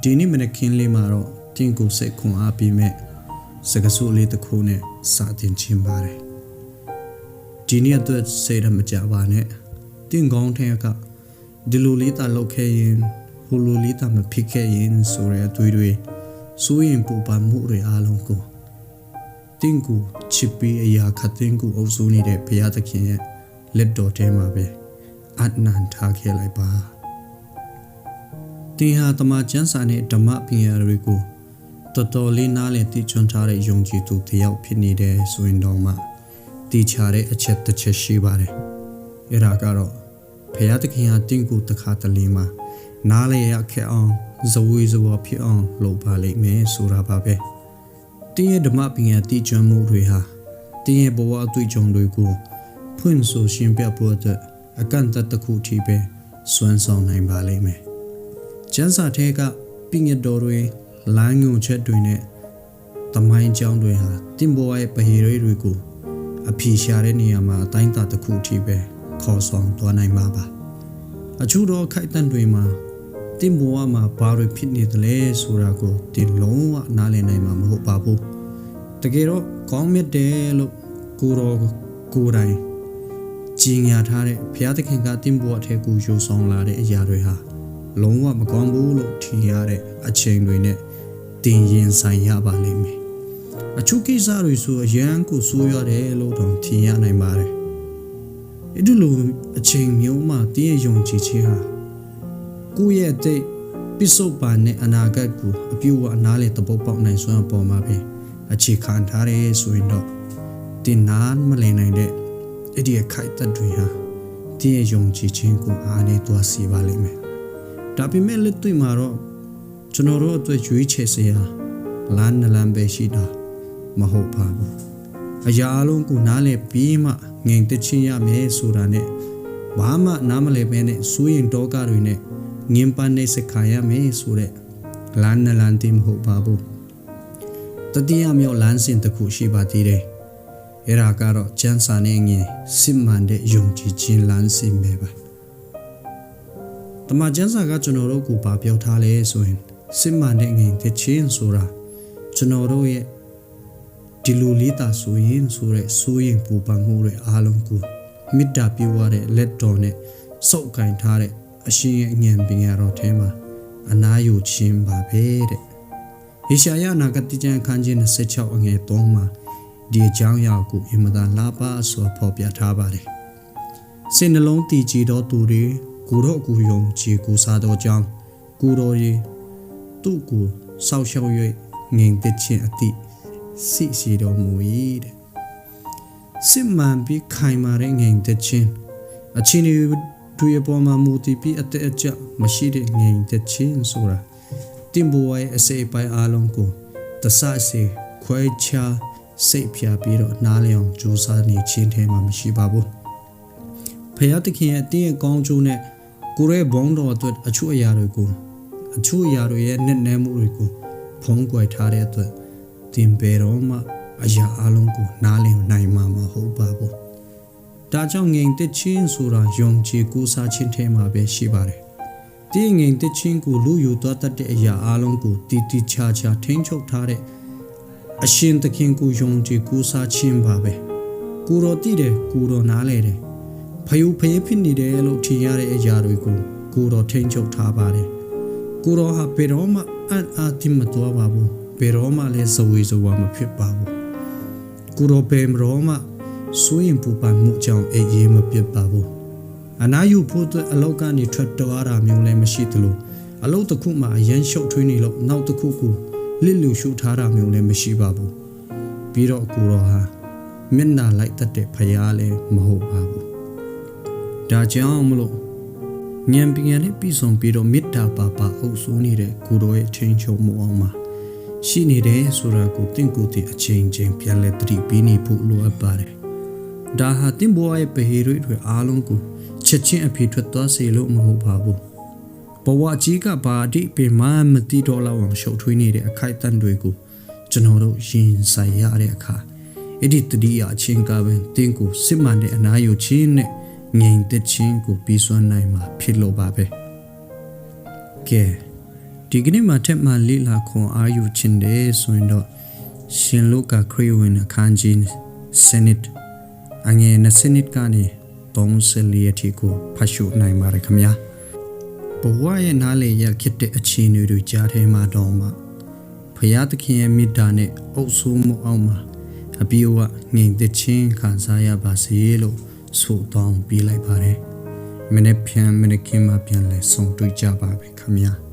ဒီနေ့မနေ့ခင်းလေးမှာတော့တင်းကိုစိတ်ခွန်အားပြီးမဲ့စကားစုလေးတစ်ခုနဲ့စာတင်ချင်းပါတယ်ဒီနေ့အတွက်စိတ်ရမကြပါနဲ့တင်းကောင်းတဲ့ကဒီလိုလေးတာလောက်ခဲ့ရင်ဟိုလိုလေးတာမဖြစ်ခဲ့ရင်ဆိုရတဲ့တွေစိုးရင်ပူပန်မှုတွေအားလုံးကိုတင်းကိုချစ်ပြီးအရာခတ်တင်းကိုအုပ်စိုးနေတဲ့ဘုရားသခင်ရဲ့လက်တော်ထဲမှာပဲအနန္တထားခဲ့လိုက်ပါတင်ဟာတမန်ကျမ်းစာနဲ့ဓမ္မပညာတွေကိုတော်တော်လေးနားလည်သိကျွမ်းထားတဲ့ယုံကြည်သူတယောက်ဖြစ်နေတယ်ဆိုရင်တော့မှတည်ချတဲ့အချက်တစ်ချက်ရှိပါတယ်အဲ့ဒါကတော့ဘုရားသခင်ဟာတင်းကိုတခါတလေမှာနားလည်ရခဲ့အောင်ဇဝေဇဝဖြစ်အောင်လုပ်ပါလိမ့်မယ်ဆိုတာပါပဲတင်းရဲ့ဓမ္မပညာတည်ကျွမ်းမှုတွေဟာတင်းရဲ့ဘဝအတွေ့အကြုံတွေကိုဖွင့်ဆိုရှင်းပြဖို့အတွက်အကန့်အသတ်တစ်ခုထိပဲစွမ်းဆောင်နိုင်ပါလိမ့်မယ်ကျမ်းစာထဲကပညာတော်တွေလမ်းညွှန်ချက်တွေနဲ့သမိုင်းကြောင်းတွေဟာတင်းဘဝရဲ့ပဟိရိတွေကိုအဖြေရှာတဲ့နေရာမှာအတိုင်းအတာတစ်ခုထိပဲခေါ်ဆောင်သွားနိုင်မှာပါအချို့တော့ခိုက်တန့်တွေမှာတင်းဘဝမှာဘာတွေဖြစ်နေသလဲဆိုတာကိုတင်းလုံးဝနားလည်နိုင်မှာမဟုတ်ပါဘူးတကယ်တော့ကောင်းမြတ်တယ်လို့ကိုယ်တိုင်ကြီးညာထားတဲ့ဘုရားသခင်ကတင်းဘဝထဲကိုယူဆောင်လာတဲ့အရာတွေဟာလုံးဝမကောင်းဘူးလို့ထင်ရတဲ့အချိန်တွေနဲ့တင်ရင်ဆိုင်ရပါလိမ့်မယ်အချို့ကိစ္စတွေဆိုအရန်ကိုဆိုးရတယ်လို့တော့ထင်ရနိုင်ပါတယ်အဲ့ဒီလိုအချိန်မျိုးမှာတင်းရဲ့ယုံကြည်ခြင်းဟာကိုယ့်ရဲ့အသိပစ္စုပန်နဲ့အနာဂတ်ကိုအပြည့်အဝနားလည်သဘောပေါက်နိုင်စွမ်းအပေါ်မှာပဲအခြေခံထားတယ်ဆိုရင်တော့တင်းနားမလည်နိုင်တဲ့အဲ့ဒီအခိုက်အတန့်တွေဟာတင်းရဲ့ယုံကြည်ခြင်းကိုအားနည်းသွားစေပါလိမ့်မယ်ဒါပေမဲ့လက်တွေ့မှာတော့ကျွန်တော်တို့အတွက်ရွေးချယ်စရာလမ်းနှလမ်းပဲရှိတာမဟုတ်ပါဘူးအရာအလုံးကိုနားလည်ပြီးမှငြိမ်သက်ခြင်းရမယ်ဆိုတာနဲ့ဘာမှနားမလည်ပဲနဲ့စိုးရင်တောကတွေနဲ့ငြင်းပန်းနေစခါရမယ်ဆိုတဲ့လမ်းနှလမ်းတင်မဟုတ်ပါဘူးတတိယမြောက်လမ်းစဉ်တစ်ခုရှိပါသေးတယ်အဲ့ဒါကတော့ကျမ်းစာနဲ့ငြင်းစစ်မှန်တဲ့ယုံကြည်ခြင်းလမ်းစဉ်ပဲပါတမန်ကျမ်းစာကကျွန်တော်တို့ကိုပြောထားလဲဆိုရင်စစ်မှန်တဲ့ငြိမ်သက်ခြင်းဆိုတာကျွန်တော်တို့ရဲ့ဒီလိုလေးတာဆိုရင်ဆိုတဲ့စိုးရင်ပူပန်မှုတွေအားလုံးကိုမေတ္တာပြုရတဲ့လက်တော်နဲ့စုပ်ကင်ထားတဲ့အရှင်ရဲ့ဉာဏ်ပညာတော်ထဲမှာအနာယူခြင်းပါပဲတဲ့ယေရှာယနာဂတိကျမ်းအခန်းကြီး26အငယ်3မှာဒီအကြောင်းအရာကိုအင်မတန်လာပါဆိုဖော်ပြထားပါတယ်စိတ်နှလုံးတည်ကြည်သောသူတွေကိုတော့ကိုယုံကြည်ကိုစားသောကြောင့်ကိုတော်ရေသူ့ကိုစောက်ရှောက်၍ငြိမ်သက်ခြင်းအသည့်စိစီတော်မူ၏တဲ့စစ်မှန်ပြီးခိုင်မာတဲ့ငြိမ်သက်ခြင်းအချင်းတွေအပေါ်မှာမူတည်ပြီးအသက်အကျမရှိတဲ့ငြိမ်သက်ခြင်းဆိုတာတင်ပေါ်ရဲ့အစိပ်ပိုင်းအလုံးကိုတဆစေခွဲခြားစိတ်ဖြာပြီးတော့နားလည်အောင်ကြိုးစားနေခြင်းထဲမှာမရှိပါဘူးဖယားသခင်ရဲ့တင်းရဲ့ကောင်းကျိုးနဲ့ကိုရဲဘုံတော်အတွက်အချို့အရာတွေရဲ့နဲ့နဲမှုတွေကိုဖုံးကွယ်ထားတဲ့အတွက်တင်ပေတော်မှအရာအလုံးကိုနားလည်နိုင်မှာမဟုတ်ပါဘူးဒါကြောင့်ငြိမ်သက်ခြင်းဆိုတာယုံကြည်ကိုးစားခြင်းထဲမှာပဲရှိပါတယ်တင်းငြိမ်သက်ခြင်းကိုလူယူသွားတတ်တဲ့အရာအလုံးကိုတည်တည်ချာချာထိန်းချုပ်ထားတဲ့အရှင်သခင်ကိုယုံကြည်ကိုးစားခြင်းပါပဲကိုတော်တည်တယ်ကိုတော်နားလဲတယ်ဖယုဖယဖြစ်နေတယ်လို့ထင်ရတဲ့အရာတွေကိုကိုတော်ထိန်းချုပ်ထားပါတယ်ကိုတော်ဟာဘယ်တော့မှအာတိမတော်ပါဘူးဘယ်တော့မှလည်းဇဝေဇဝမဖြစ်ပါဘူးကိုတော်ဘယ်တော့မှစိုးရင်ပူပန်မှုကြောင့်အေးမပြတ်ပါဘူးအနာယူဖို့အလောက်ကနေထွက်သွားတာမျိုးလည်းမရှိသလိုအလောက်တစ်ခုမှအရန်ရှုပ်ထွေးနေလို့နောက်တစ်ခုကိုလစ်လူရှုထားတာမျိုးလည်းမရှိပါဘူးပြီးတော့ကိုတော်ဟာမျက်နှာလိုက်တတ်တဲ့ဖရားလည်းမဟုတ်ပါဘူးဒါကြောင့်မလို့ဉာဏ်ပညာနဲ့ပြီးဆုံးပြီးတော့မေတ္တာပါအုပ်စိုးနေတဲ့ကိုတော်ရဲ့ထိန်ချုပ်မှုအောင်မှာရှိနေတယ်ဆိုတာကိုတင့်ကိုယ်တည်းအချိန်ချင်းပြန်လဲသတိပေးနေဖို့လိုအပ်ပါတယ်ဒါဟာတင့်ဘဝရဲ့ပဟိရိတွေအားလုံးကိုချက်ချင်းအဖေထွက်သွားစေလို့မဟုတ်ပါဘူးဘဝကြီးကဘာအတိပင်မသိတော့လောက်အောင်ရှုပ်ထွေးနေတဲ့အခိုက်အတန့်တွေကိုကျွန်တော်တို့ရင်ဆိုင်ရတဲ့အခါအဲ့ဒီတတိယအချင်းကပဲတင့်ကိုစစ်မှန်တဲ့အနာယူခြင်းနဲ့ငြိမ်သက်ခြင်းကိုပြီးစွမ်းနိုင်မှာဖြစ်လို့ပါပဲကဲ ဒီကနေ့မှာထက်မှလိလာခွန်အားယူခြင်းတဲ့ဆိုရင်တော့ရှင်လုကာခရစ်ဝင်အခန်းကြီးစနစ်အငယ်20နှစ်ကနေ34အထိကိုဖတ်ရှုနိုင်ပါတယ်ခင်ဗျာဘဝရဲ့နားလေရဖြစ်တဲ့အခြေအနေတွေကြားထဲမှာတော့မှဖရာသခင်ရဲ့မေတ္တာနဲ့အုပ်စိုးမှုအောက်မှာအပြည့်အဝငြိမ်သက်ခြင်းခံစားရပါစေလို့ဆိုတောင်းပေးလိုက်ပါတယ်မနေ့ပြန်မနေ့ကမှပြန်လဲဆုံတွေ့ကြပါပဲခင်ဗျာ